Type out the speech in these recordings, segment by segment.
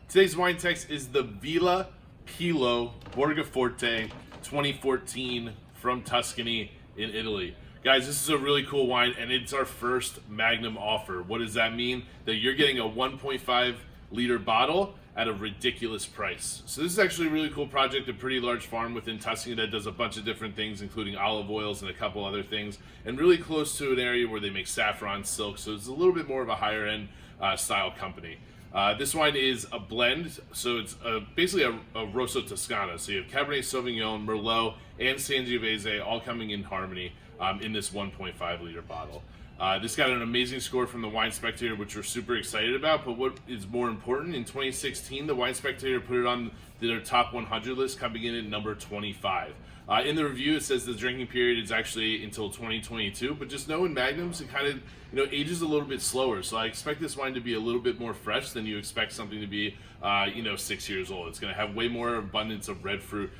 Today's wine text is the Villa Pillo Borgoforte 2014 from Tuscany in Italy. Guys, this is a really cool wine, and it's our first Magnum offer. What does that mean? That you're getting a 1.5 liter bottle at a ridiculous price. So this is actually a really cool project, a pretty large farm within Tuscany that does a bunch of different things, including olive oils and a couple other things, and really close to an area where they make saffron, silk, so it's a little bit more of a higher end style company. This wine is a blend, so it's basically a Rosso Toscana. So you have Cabernet Sauvignon, Merlot, and Sangiovese all coming in harmony in this 1.5 liter bottle. This got an amazing score from the Wine Spectator, which we're super excited about, but what is more important, in 2016, the Wine Spectator put it on their top 100 list, coming in at number 25. In the review, it says the drinking period is actually until 2022, but just know in Magnums, it kind of ages a little bit slower. So I expect this wine to be a little bit more fresh than you expect something to be, 6 years old. It's going to have way more abundance of red fruit,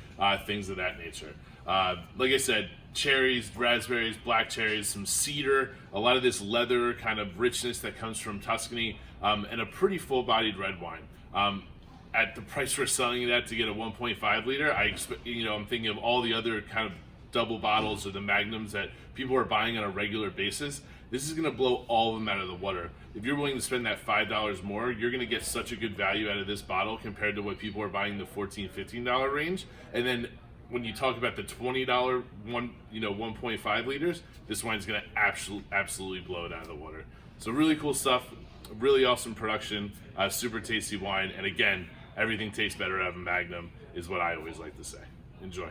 things of that nature. Like I said, cherries, raspberries, black cherries, some cedar, a lot of this leather kind of richness that comes from Tuscany, and a pretty full-bodied red wine. At the price we're selling it at to get a 1.5 liter, I expect, I'm thinking of all the other kind of double bottles or the Magnums that people are buying on a regular basis. This is going to blow all of them out of the water. If you're willing to spend that $5 more, you're going to get such a good value out of this bottle compared to what people are buying in the $14, $15 range. And then when you talk about the $20 1.5 liters, this wine's going to absolutely blow it out of the water. So really cool stuff, really awesome production, super tasty wine, and again, everything tastes better out of a Magnum is what I always like to say. Enjoy.